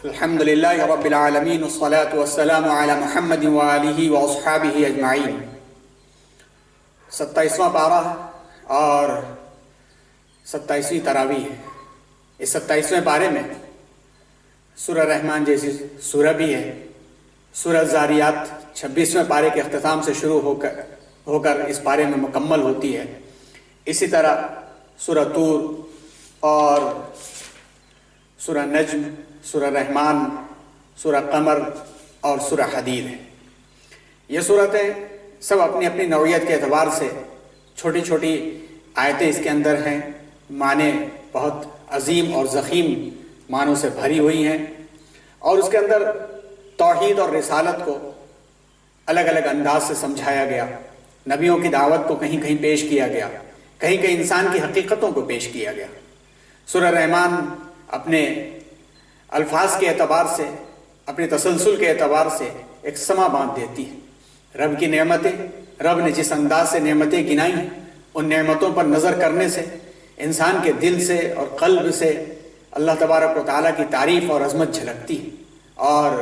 الحمدللہ رب العالمین والصلاة والسلام علی محمد وآلہ واصحابہ اجمعین۔ 27واں پارہ اور 27ویں تراویح ہے۔ اس 27ویں پارے میں سورہ رحمان جیسی سورہ بھی ہے۔ سورہ زاریات 26ویں پارے کے اختتام سے شروع ہو کر اس پارے میں مکمل ہوتی ہے۔ اسی طرح سورہ طور اور سورہ نجم، سورہ رحمان، سورہ قمر اور سورہ حدید ہے۔ یہ صورتیں سب اپنی اپنی نوعیت کے اعتبار سے چھوٹی چھوٹی آیتیں اس کے اندر ہیں، معنی بہت عظیم اور ضخیم معنوں سے بھری ہوئی ہیں، اور اس کے اندر توحید اور رسالت کو الگ الگ انداز سے سمجھایا گیا، نبیوں کی دعوت کو کہیں کہیں پیش کیا گیا، کہیں کہیں انسان کی حقیقتوں کو پیش کیا گیا۔ سورہ رحمان اپنے الفاظ کے اعتبار سے، اپنے تسلسل کے اعتبار سے ایک سما باندھ دیتی ہے۔ رب کی نعمتیں، رب نے جس انداز سے نعمتیں گنائی ہیں، ان نعمتوں پر نظر کرنے سے انسان کے دل سے اور قلب سے اللہ تبارک و تعالیٰ کی تعریف اور عظمت جھلکتی ہے، اور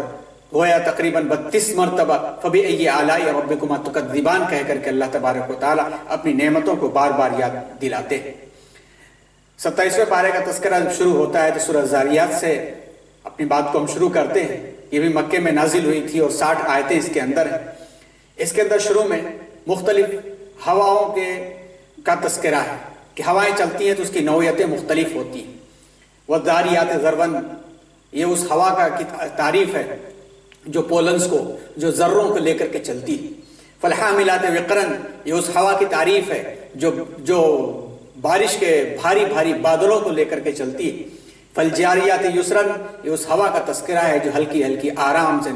گویا تقریباً 32 مرتبہ فَبِأَيِّ آلَاءِ رَبِّكُمَا تُكَذِّبَانِ کہہ کر کے اللہ تبارک و تعالیٰ اپنی نعمتوں کو بار بار یاد دلاتے ہیں۔ 27ویں پارے کا تذکرہ جب شروع ہوتا ہے تو سورہ زاریات سے اپنی بات کو ہم شروع کرتے ہیں۔ یہ بھی مکے میں نازل ہوئی تھی اور 60 آیتیں اس کے اندر ہیں۔ اس کے اندر شروع میں مختلف ہواؤں کا تذکرہ ہے کہ ہوائیں چلتی ہیں تو اس کی نوعیتیں مختلف ہوتی ہیں۔ وَالذَّارِيَاتِ ذَرْوًا، یہ اس ہوا کا تعریف ہے جو پولنز کو، جو ذروں کو لے کر کے چلتی ہے۔ فَالْحَامِلَاتِ وِقْرًا، یہ اس ہوا کی تعریف ہے جو بارش کے بھاری بھاری بادلوں کو لے کر کے چلتی ہے۔ فَالْجَارِيَاتِ يُسْرًا، یہ اس ہوا کا تذکرہ ہے جو ہلکی ہلکی آرام سے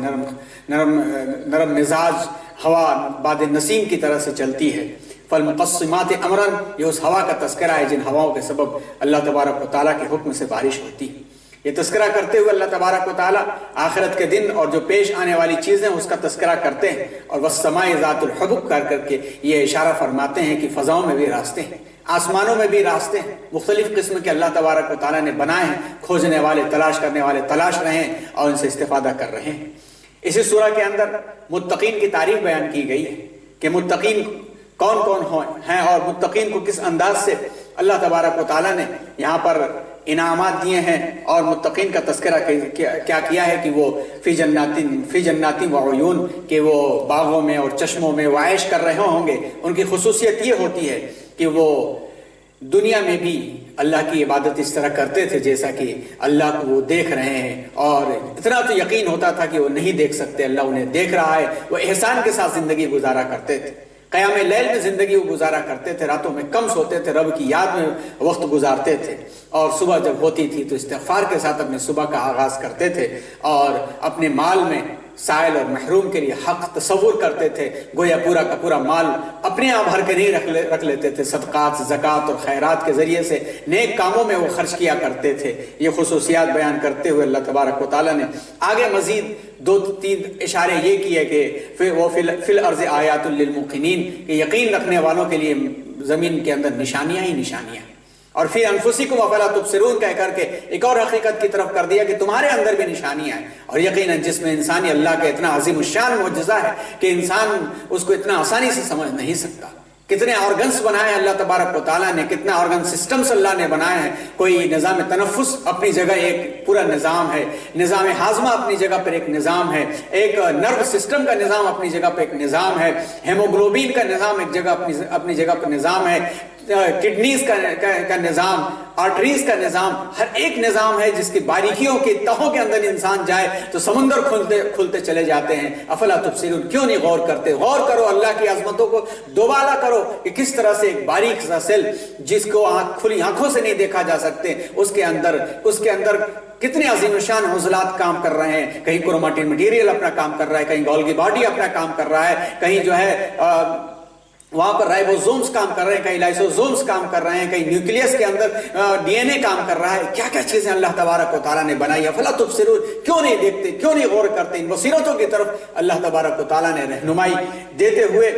نرم مزاج ہوا باد نسیم کی طرح سے چلتی ہے۔ فَالْمُقَسِّمَاتِ أَمْرًا، یہ اس ہوا کا تذکرہ ہے جن ہواؤں کے سبب اللہ تبارک و تعالیٰ کے حکم سے بارش ہوتی ہے۔ یہ تذکرہ کرتے ہوئے اللہ تبارک و تعالیٰ آخرت کے دن اور جو پیش آنے والی چیزیں اس کا تذکرہ کرتے ہیں، اور وَالسَّمَاءِ ذَاتِ الْحُبُكِ کر کے یہ اشارہ فرماتے ہیں کہ فضاؤں میں بھی راستے ہیں، آسمانوں میں بھی راستے ہیں، مختلف قسم کے اللہ تبارک و تعالیٰ نے بنائے ہیں، کھوجنے والے، تلاش کرنے والے تلاش رہے ہیں اور ان سے استفادہ کر رہے ہیں۔ اسی سورہ کے اندر متقین کی تعریف بیان کی گئی ہے کہ متقین کون کون ہیں اور متقین کو کس انداز سے اللہ تبارک و تعالیٰ نے یہاں پر انعامات دیے ہیں، اور متقین کا تذکرہ کیا کیا ہے کہ وہ فی جنات وعیون، کہ وہ باغوں میں اور چشموں میں وہ عیش کر رہے ہوں گے۔ ان کی خصوصیت یہ ہوتی ہے کہ وہ دنیا میں بھی اللہ کی عبادت اس طرح کرتے تھے جیسا کہ اللہ کو وہ دیکھ رہے ہیں، اور اتنا تو یقین ہوتا تھا کہ وہ نہیں دیکھ سکتے، اللہ انہیں دیکھ رہا ہے۔ وہ احسان کے ساتھ زندگی گزارا کرتے تھے، قیام لیل میں زندگی وہ گزارا کرتے تھے، راتوں میں کم سوتے تھے، رب کی یاد میں وقت گزارتے تھے، اور صبح جب ہوتی تھی تو استغفار کے ساتھ اپنے صبح کا آغاز کرتے تھے، اور اپنے مال میں سائل اور محروم کے لیے حق تصور کرتے تھے، گویا پورا کا پورا مال اپنے آپ بھر کے نہیں رکھ لیتے تھے، صدقات، زکوٰۃ اور خیرات کے ذریعے سے نیک کاموں میں وہ خرچ کیا کرتے تھے۔ یہ خصوصیات بیان کرتے ہوئے اللہ تبارک و تعالیٰ نے آگے مزید 2-3 اشارے یہ کیے کہ وہ فی الارض آیات للموقنین، کہ یقین رکھنے والوں کے لیے زمین کے اندر نشانیاں ہی نشانیاں ہیں، اور فی انفسکم افلا تبصرون کہہ کر کے ایک اور حقیقت کی طرف کر دیا کہ تمہارے اندر بھی نشانیاں ہیں۔ اور یقیناً جس میں انسانی اللہ کا اتنا عظیم الشان معجزہ ہے کہ انسان اس کو اتنا آسانی سے سمجھ نہیں سکتا۔ کتنے آرگنس بنائے ہیں اللہ تبارک و تعالیٰ نے، کتنا آرگن سسٹمز اللہ نے بنائے ہیں۔ کوئی نظام تنفس اپنی جگہ ایک پورا نظام ہے، نظام ہاضمہ اپنی جگہ پر ایک نظام ہے، ایک نرو سسٹم کا نظام اپنی جگہ پر ایک نظام ہے، ہیموگلوبین کا نظام ایک جگہ اپنی جگہ پر نظام ہے، کڈنیز کا نظام، آرٹریز کا نظام، ہر ایک نظام ہے جس کی باریکیوں کی تہوں کے اندر انسان جائے تو سمندر کھلتے چلے جاتے ہیں۔ افلا تبصرون، کیوں نہیں غور کرتے؟ غور کرو، اللہ کی عظمتوں کو دوبالا کرو کہ کس طرح سے ایک باریک سا سیل جس کو کھلی آنکھوں سے نہیں دیکھا جا سکتے، اس کے اندر کتنے عظیم شان عضلات کام کر رہے ہیں۔ کہیں کروماٹین مٹیریل اپنا کام کر رہا ہے، کہیں گولگی باڈی اپنا کام کر رہا ہے، کہیں جو ہے وہاں پر رائبوزومز کام کر رہے ہیں، کہیں لائسوزومز کام کر رہے ہیں، کہیں نیوکلیس کے اندر ڈی این اے کام کر رہا ہے۔ کیا کیا چیزیں اللہ تبارک و تعالیٰ نے بنائی ہے۔ فلا تبصرون، کیوں نہیں دیکھتے، کیوں نہیں غور کرتے؟ ان بصیرتوں کی طرف اللہ تبارک و تعالیٰ نے رہنمائی دیتے ہوئے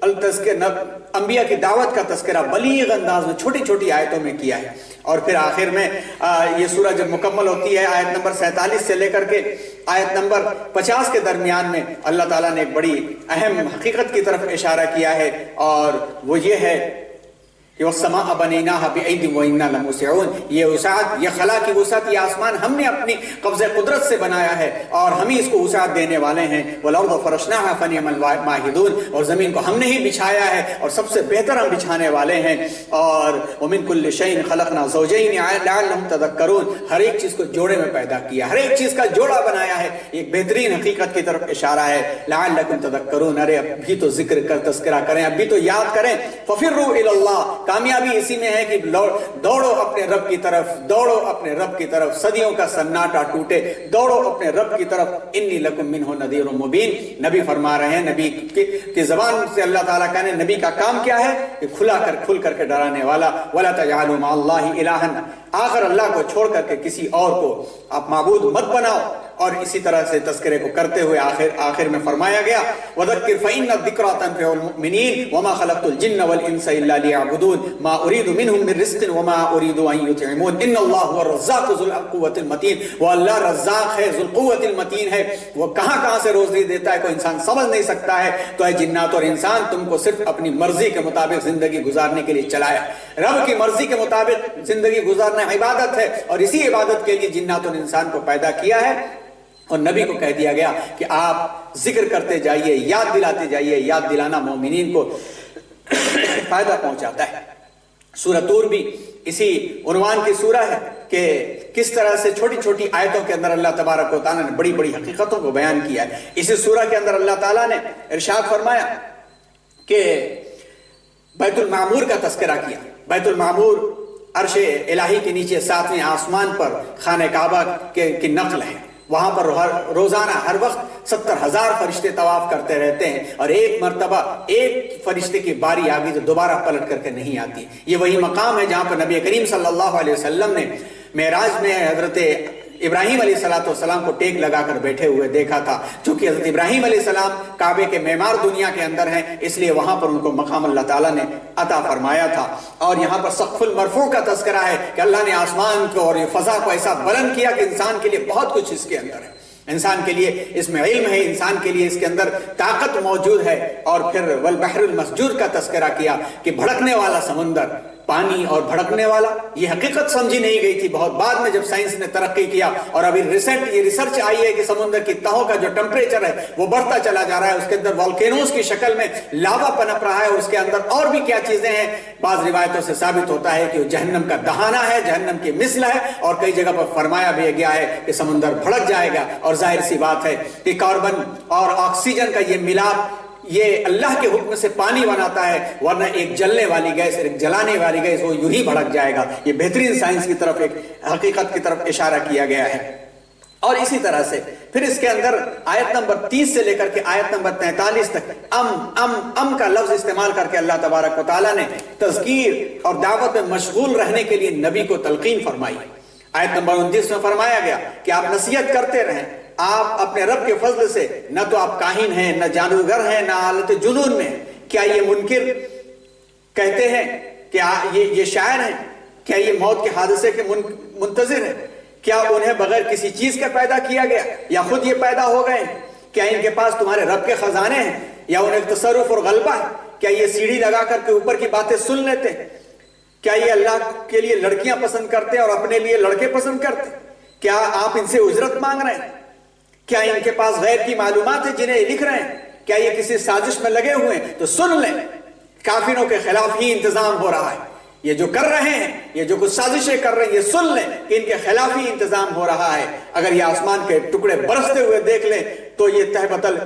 انبیاء کی دعوت کا تذکرہ بلیغ انداز میں چھوٹی چھوٹی آیتوں میں کیا ہے. اور پھر آخر میں یہ سورہ جب مکمل ہوتی ہے آیت نمبر 47 سے لے کر کے آیت نمبر 50 کے درمیان میں اللہ تعالیٰ نے ایک بڑی اہم حقیقت کی طرف اشارہ کیا ہے، اور وہ یہ ہے کہ وَالسَّمَاءَ بَنَيْنَاهَا بِأَيْدٍ وَإِنَّا لَمُوسِعُونَ. یہ وسعت، یہ خلا کی وسعت، یہ آسمان ہم نے اپنی قبضہ قدرت سے بنایا ہے اور ہم ہی اس کو وسعت دینے والے ہیں. وَالْأَرْضَ فَرَشْنَاهَا فَنِعْمَ الْمَاهِدُونَ. اور زمین کو ہم نے ہی بچھایا ہے اور سب سے بہتر ہم بچھانے والے ہیں. اور وَمِن كُلِّ شَيْءٍ خَلَقْنَا زَوْجَيْنِ لَعَلَّكُمْ تَذَكَّرُونَ. ہر ایک چیز کو جوڑے میں پیدا کیا، ہر ایک چیز کا جوڑا بنایا ہے. ایک بہترین حقیقت کی طرف اشارہ ہے. لَعَلَّكُمْ تَذَكَّرُونَ. ارے اب بھی تو ذکر کر، تذکرہ کریں، اب بھی تو یاد کریں. فَفِرُّوا إِلَى اللَّهِ. کامیابی اسی ہے کہ دوڑو اپنے رب کی طرف، دوڑو اپنے رب کی طرف. صدیوں کا سناٹا ٹوٹے، دوڑو اپنے رب کی طرف. انی لکم منہ نذیر مبین. نبی فرما رہے ہیں، نبی کی زبان سے اللہ تعالیٰ کہنے نبی کا کام کیا ہے کہ کھل کر کے ڈرانے والا. ولا تجعلوا مع اللہ الہا. آخر اللہ کو چھوڑ کر کے کسی اور کو آپ معبود مت بناؤ. اور اسی طرح سے تذکرے کو کرتے ہوئے آخر میں فرمایا گیا وَذَكِّرْ فَإِنَّ الذِّكْرَىٰ تَنفَعُ الْمُؤْمِنِينَ وَمَا خَلَقْتُ الْجِنَّ وَالْإِنسَ إِلَّا لِيَعْبُدُونَ مَا أُرِيدُ مِنْهُمْ مِنْ رِزْقٍ وَمَا أُرِيدُ أَن يُطْعِمُونَ إِنَّ اللَّهَ هُوَ الرَّزَّاقُ ذُو الْقُوَّةِ الْمَتِينُ. وہ اللہ رزاق ہے، ذو القوت المتین ہے. وہ کہاں سے روزی دیتا ہے کوئی انسان سمجھ نہیں سکتا ہے. تو اے جنات اور انسان، تم کو صرف اپنی مرضی کے مطابق زندگی گزارنے کے لیے چلایا. رب کی مرضی کے مطابق زندگی گزارنا عبادت ہے، اور اسی عبادت کے لیے جنات اور انسان کو پیدا کیا ہے. اور نبی کو کہہ دیا گیا کہ آپ ذکر کرتے جائیے، یاد دلاتے جائیے. یاد دلانا مومنین کو فائدہ پہنچاتا ہے. سورہ طور بھی اسی عنوان کی سورہ ہے کہ کس طرح سے چھوٹی چھوٹی آیتوں کے اندر اللہ تبارک و تعالیٰ نے بڑی بڑی حقیقتوں کو بیان کیا ہے. اسی سورہ کے اندر اللہ تعالیٰ نے ارشاد فرمایا کہ بیت المعمور کا تذکرہ کیا. بیت المعمور عرش الہی کے نیچے 7ویں آسمان پر خانہ کعبہ کی نقل ہے. وہاں پر روزانہ ہر وقت 70,000 فرشتے طواف کرتے رہتے ہیں، اور ایک مرتبہ ایک فرشتے کی باری آگئی تو دوبارہ پلٹ کر کے نہیں آتی. یہ وہی مقام ہے جہاں پر نبی کریم صلی اللہ علیہ وسلم نے معراج میں حضرت ابراہیم علیہ السلام کو ٹیک لگا کر بیٹھے ہوئے دیکھا تھا. چونکہ حضرت ابراہیم علیہ السلام کعبے کے معمار دنیا کے اندر ہیں، اس لیے وہاں پر ان کو مقام اللہ تعالیٰ نے عطا فرمایا تھا. اور یہاں پر سقف المرفوع کا تذکرہ ہے کہ اللہ نے آسمان کو اور فضا کو ایسا بلند کیا کہ انسان کے لیے بہت کچھ اس کے اندر ہے. انسان کے لیے اس میں علم ہے، انسان کے لیے اس کے اندر طاقت موجود ہے. اور پھر والبحر المسجور کا تذکرہ کیا کہ بھڑکنے والا سمندر، پانی اور بھڑکنے والا. یہ حقیقت سمجھی نہیں گئی تھی. بہت بعد میں جب سائنس نے ترقی کیا اور ابھی یہ ریسرچ آئی ہے کہ سمندر کی تہوں کا جو ٹمپریچر ہے وہ بڑھتا چلا جا رہا ہے. اس کے اندر والکینوز کی شکل میں لاوا پنپ رہا ہے. اس کے اندر اور بھی کیا چیزیں ہیں. بعض روایتوں سے ثابت ہوتا ہے کہ وہ جہنم کا دہانہ ہے، جہنم کی مثل ہے. اور کئی جگہ پر فرمایا بھی گیا ہے کہ سمندر بھڑک جائے گا. اور ظاہر سی بات ہے کہ کاربن اور آکسیجن کا یہ ملاپ یہ اللہ کے حکم سے پانی بناتا ہے، ورنہ ایک جلنے والی گیس، ایک جلانے والی گیس وہ یوں ہی بھڑک جائے گا. یہ بہترین سائنس کی طرف ایک حقیقت کی طرف اشارہ کیا گیا ہے. اور اسی طرح سے پھر اس کے اندر آیت نمبر 30 سے لے کر کے آیت نمبر 43 تک ام کا لفظ استعمال کر کے اللہ تبارک و تعالیٰ نے تذکیر اور دعوت میں مشغول رہنے کے لیے نبی کو تلقین فرمائی. آیت نمبر 29 میں فرمایا گیا کہ آپ نصیحت کرتے رہیں. آپ اپنے رب کے فضل سے نہ تو آپ کاہن ہیں، نہ جادوگر ہیں، نہ حالت جنون میں ہیں. کیا یہ منکر کہتے ہیں کہ یہ شاعر ہیں؟ کیا یہ موت کے حادثے کے منتظر ہیں؟ کیا انہیں بغیر کسی چیز کے پیدا کیا گیا یا خود یہ پیدا ہو گئے ہیں؟ کیا ان کے پاس تمہارے رب کے خزانے ہیں یا انہیں تصرف اور غلبہ ہے؟ کیا یہ سیڑھی لگا کر کے اوپر کی باتیں سن لیتے ہیں؟ کیا یہ اللہ کے لیے لڑکیاں پسند کرتے ہیں اور اپنے لیے لڑکے پسند کرتے ہیں؟ کیا آپ ان سے اجرت مانگ رہے ہیں؟ کیا ان کے پاس غیب کی معلومات ہیں جنہیں لکھ رہے ہیں؟ کیا یہ کسی سازش میں لگے ہوئے ہیں؟ تو سن لیں، کافروں کے خلاف ہی انتظام ہو رہا ہے. یہ جو کر رہے ہیں، یہ جو کچھ سازشیں کر رہے ہیں، یہ سن لیں کہ ان کے خلاف ہی انتظام ہو رہا ہے. اگر یہ آسمان کے ٹکڑے برستے ہوئے دیکھ لیں تو یہ تہ بتل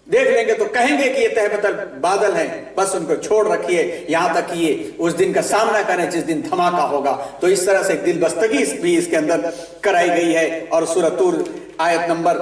دیکھ لیں گے تو کہیں گے کہ یہ تہ بتل بادل ہیں. بس ان کو چھوڑ رکھیے یہاں تک کہ یہ اس دن کا سامنا کریں جس دن دھماکہ ہوگا. تو اس طرح سے ایک دل بستگی بھی اس کے اندر کرائی گئی ہے. اور سورہ طور آیت نمبر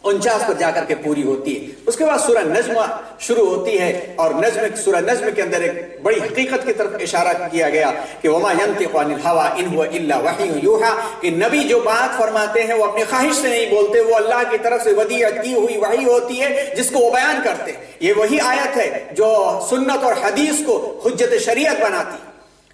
49 پر جا کر کے پوری ہوتی ہے۔ اس کے بعد سورہ نجم شروع ہوتی ہے اور سورہ نجم کے اندر ایک بڑی حقیقت کی طرف اشارہ کیا گیا کہ وما ينطق عن الهوى ان هو الا وحی یوحى، کہ نبی جو بات فرماتے ہیں وہ اپنی خواہش سے نہیں بولتے، وہ اللہ کی طرف سے ودیعت کی ہوئی وحی ہوتی ہے جس کو وہ بیان کرتے ہیں۔ یہ وہی آیت ہے جو سنت اور حدیث کو حجت شریعت بناتی ہے۔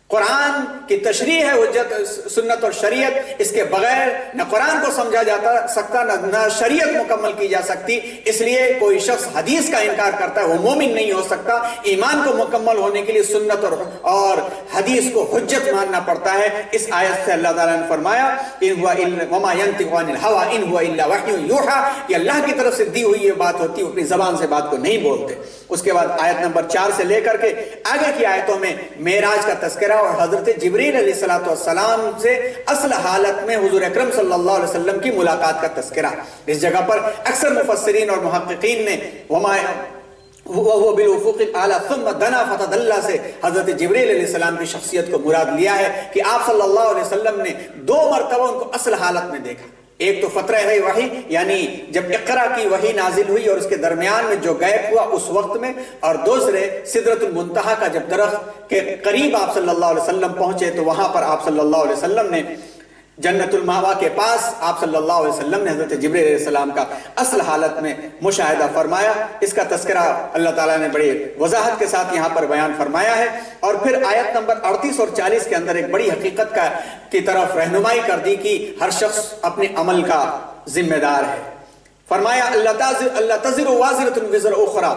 قرآن کی تشریح ہے حجت سنت اور شریعت، اس کے بغیر نہ قرآن کو سمجھا جاتا سکتا نہ شریعت مکمل کی جا سکتی۔ اس لیے کوئی شخص حدیث کا انکار کرتا ہے وہ مومن نہیں ہو سکتا۔ ایمان کو مکمل ہونے کے لیے سنت اور حدیث کو حجت ماننا پڑتا ہے۔ اس آیت سے اللہ تعالیٰ نے فرمایا وما ينطق عن الهوى ان هو الا وحی یوحى، یہ اللہ کی طرف سے دی ہوئی یہ بات ہوتی ہے، اپنی زبان سے بات کو نہیں بولتے۔ اس کے بعد آیت نمبر 4 سے لے کر کے آگے کی آیتوں میں معراج کا تذکرہ اور حضرت جبریل علیہ السلام سے اصل حالت میں حضور اکرم صلی اللہ علیہ وسلم کی ملاقات کا تذکرہ۔ اس جگہ پر اکثر مفسرین اور محققین نے وَهُوَ بِالْأُفُقِ الْأَعْلَى ثُمَّ دَنَا فَتَدَلَّى سے حضرت جبریل علیہ السلام کی شخصیت کو مراد لیا ہے کہ آپ صلی اللہ علیہ وسلم نے 2 مرتبہ ان کو اصل حالت میں دیکھا۔ ایک تو فترہ ہے وحی، یعنی جب اقرا کی وحی نازل ہوئی اور اس کے درمیان میں جو غیب ہوا اس وقت میں، اور دوسرے سدرۃ المنتہا کا جب درخت کے قریب آپ صلی اللہ علیہ وسلم پہنچے تو وہاں پر آپ صلی اللہ علیہ وسلم نے جنت المأوا کے پاس آپ صلی اللہ علیہ وسلم نے حضرت جبریل علیہ السلام کا اصل حالت میں مشاہدہ فرمایا۔ اس کا تذکرہ اللہ تعالیٰ نے بڑی وضاحت کے ساتھ یہاں پر بیان فرمایا ہے۔ اور پھر آیت نمبر 38 اور 40 کے اندر ایک بڑی حقیقت کی طرف رہنمائی کر دی کہ ہر شخص اپنے عمل کا ذمہ دار ہے۔ فرمایا اللہ تزر وازرۃ وزر اخرى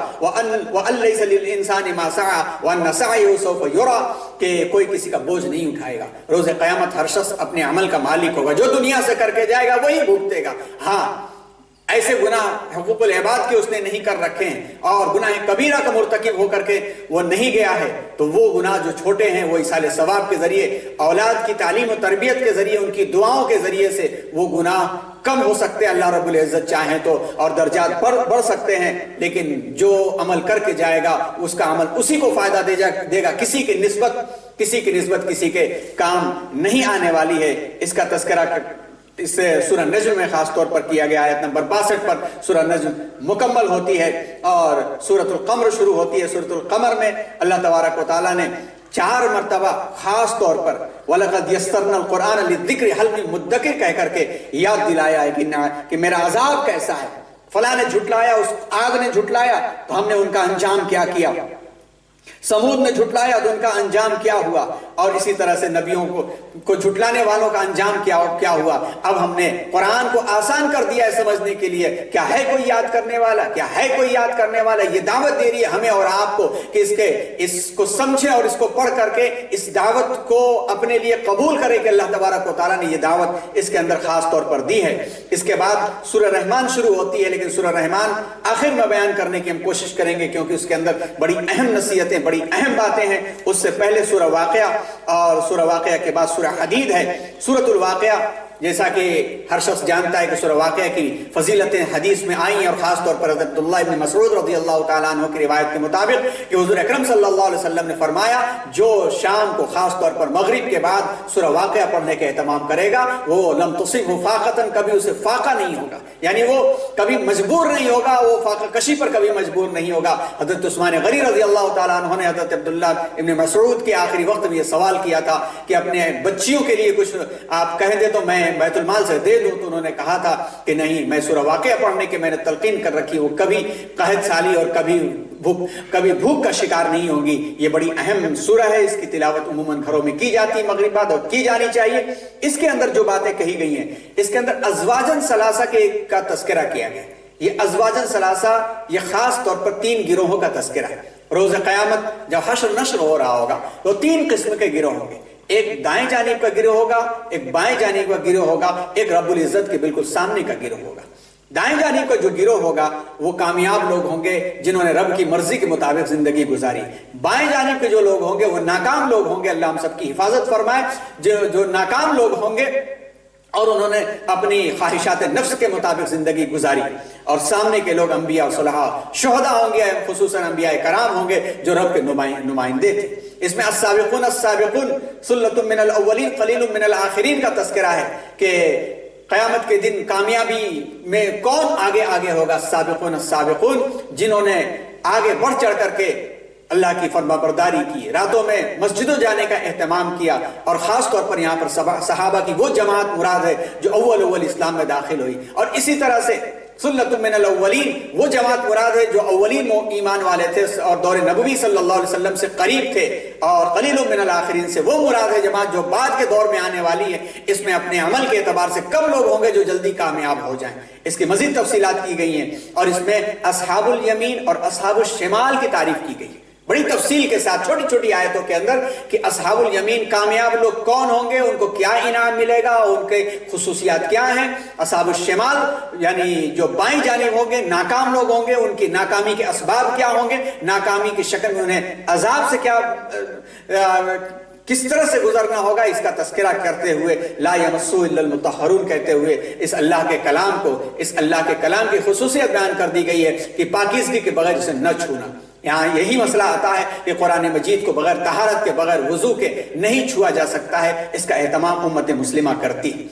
وان ليس للانسان ما سعى وان سعيه سوف يرى، کہ کوئی کسی کا بوجھ نہیں اٹھائے گا۔ روز قیامت ہر شخص اپنے عمل کا مالک ہوگا، جو دنیا سے کر کے جائے گا وہی بھگتے گا۔ ہاں ایسے گناہ حقوق العباد کے اس نے نہیں کر رکھے ہیں اور گناہ کبیرہ کا مرتکب ہو کر کے وہ نہیں گیا ہے تو وہ گناہ جو چھوٹے ہیں وہ ایصال ثواب کے ذریعے، اولاد کی تعلیم و تربیت کے ذریعے، ان کی دعاؤں کے ذریعے سے وہ گناہ کم ہو سکتے ہیں، اللہ رب العزت چاہیں تو، اور درجات بڑھ سکتے ہیں۔ لیکن جو عمل کر کے جائے گا اس کا عمل اسی کو فائدہ دے گا، کسی کی نسبت کسی کے کام نہیں آنے والی ہے۔ اس کا تذکرہ اس سے سورہ نجم میں خاص طور پر کیا گیا۔ آیت نمبر 62 پر سورہ نجم مکمل ہوتی ہے اور سورۃ القمر شروع ہوتی ہے۔ سورۃ القمر میں اللہ تبارک و تعالیٰ نے 4 مرتبہ خاص طور پر وَلَقَدْ يَسَّرْنَا الْقُرْآنَ لِلذِّكْرِ هَلْ مِن مُدَّكِرٍ کہہ کر کے یاد دلایا ہے کہ میرا عذاب کیسا ہے۔ فلاں نے جھٹلایا، اس آگ نے جھٹلایا تو ہم نے ان کا انجام کیا کیا، سمود نے جھٹلایا تو ان کا انجام کیا ہوا، اور اسی طرح سے نبیوں کو جھٹلانے والوں کا انجام کیا ہوا۔ اب ہم نے قرآن کو آسان کر دیا ہے سمجھنے کے لیے۔ کیا ہے کوئی یاد کرنے والا؟ کیا ہے کوئی یاد کرنے والا؟ یہ دعوت دے رہی ہے ہمیں اور آپ کو کہ اس کو سمجھے اور اس کو پڑھ کر کے اس دعوت کو اپنے لیے قبول کرے کہ اللہ تبارک و تعالیٰ نے یہ دعوت اس کے اندر خاص طور پر دی ہے۔ اس کے بعد سورہ رحمان شروع ہوتی ہے، لیکن سورہ رحمان آخر میں بیان کرنے کی ہم کوشش کریں گے کیونکہ اس کے اندر بڑی اہم نصیحتیں، بڑی اہم باتیں ہیں۔ اس سے پہلے سورہ واقعہ، اور سورہ واقعہ کے بعد سورہ حدید ہے۔ سورۃ الواقعہ جیسا کہ ہر شخص جانتا ہے کہ سورہ واقعہ کی فضیلتیں حدیث میں آئی ہیں، اور خاص طور پر حضرت عبداللہ ابن مسعود رضی اللہ تعالیٰ عنہ کی روایت کے مطابق کہ حضور اکرم صلی اللہ علیہ وسلم نے فرمایا جو شام کو خاص طور پر مغرب کے بعد سورہ واقعہ پڑھنے کا اہتمام کرے گا وہ لم تصبہ فاقۃ، کبھی اسے فاقہ نہیں ہوگا، یعنی وہ کبھی مجبور نہیں ہوگا، وہ فاقہ کشی پر کبھی مجبور نہیں ہوگا۔ حضرت عثمان غنی رضی اللہ تعالیٰ عنہ نے حضرت عبداللہ ابن مسعود کے آخری وقت میں یہ سوال کیا تھا کہ اپنے بچیوں کے لیے کچھ آپ کہہ دے تو میں بیت المال سے دے دوں، تو انہوں نے کہا تھا کہ نہیں، میں سورہ واقعہ پڑھنے کے میں نے تلقین کر رکھی، وہ کبھی قحط سالی اور کبھی بھوک کا شکار نہیں ہوگی۔ یہ بڑی اہم سورہ ہے، اس کی تلاوت عموماً گھروں میں کی جاتی ہے مغرب بعد، اور کی جانی چاہیے۔ اس کے اندر جو باتیں کہی گئی ہیں، اس کے اندر ازواجن ثلاثہ کا تذکرہ کیا گیا۔ یہ ازواجن ثلاثہ یہ خاص طور پر 3 گروہوں کا تذکرہ ہے۔ روز قیامت جب حشر نشر ہو رہا ہوگا تو 3 قسم کے گروہ ہوں گے، ایک دائیں جانب کا گروہ ہوگا، ایک بائیں جانب کا گروہ ہوگا، ایک رب العزت کے بالکل سامنے کا گروہ ہوگا۔ دائیں جانب کا جو گروہ ہوگا وہ کامیاب لوگ ہوں گے جنہوں نے رب کی مرضی کے مطابق زندگی گزاری۔ بائیں جانب کے جو لوگ ہوں گے وہ ناکام لوگ ہوں گے، اللہ ہم سب کی حفاظت فرمائے۔ جو ناکام لوگ ہوں گے اور انہوں نے اپنی خواہشات نفس کے مطابق زندگی گزاری، اور سامنے کے لوگ انبیاء اور صلحاء شہداء ہوں گے، خصوصاً انبیاء کرام ہوں گے جو رب کے نمائندے تھے۔ اس میں السابقون ثلۃ من الاولین قلیل من الاخرین کا تذکرہ ہے کہ قیامت کے دن کامیابی میں کون آگے آگے ہوگا؟ سابقون السابقون، جنہوں نے آگے بڑھ چڑھ کر کے اللہ کی فرما برداری کی، راتوں میں مسجدوں جانے کا اہتمام کیا، اور خاص طور پر یہاں پر صحابہ کی وہ جماعت مراد ہے جو اول اسلام میں داخل ہوئی، اور اسی طرح سے سلۃ من الاولین، وہ جماعت مراد ہے جو اولین ایمان والے تھے اور دور نبوی صلی اللہ علیہ وسلم سے قریب تھے، اور قلیل من الاخرین سے وہ مراد ہے جماعت جو بعد کے دور میں آنے والی ہے۔ اس میں اپنے عمل کے اعتبار سے کم لوگ ہوں گے جو جلدی کامیاب ہو جائیں۔ اس کی مزید تفصیلات کی گئی ہیں، اور اس میں اصحاب الیمین اور اصحاب الشمال کی تعریف کی گئی بڑی تفصیل کے ساتھ، چھوٹی چھوٹی آیتوں کے اندر، کہ اصحاب الیمین کامیاب لوگ کون ہوں گے، ان کو کیا انعام ملے گا، ان کے خصوصیات کیا ہیں۔ اصحاب الشمال یعنی جو بائیں جانب ہوں گے، ناکام لوگ ہوں گے، ان کی ناکامی کے اسباب کیا ہوں گے، ناکامی کی شکل میں انہیں عذاب سے کس طرح سے گزرنا ہوگا، اس کا تذکرہ کرتے ہوئے لا یمسہ الا المطہرون کہتے ہوئے اس اللہ کے کلام کو، اس اللہ کے کلام کی خصوصیت بیان کر دی گئی ہے کہ پاکیزگی کے بغیر اسے نہ چھونا۔ یہاں یہی مسئلہ آتا ہے کہ قرآن مجید کو بغیر طہارت کے، بغیر وضو کے نہیں چھوا جا سکتا ہے۔ اس کا اہتمام امت مسلمہ کرتی ہے۔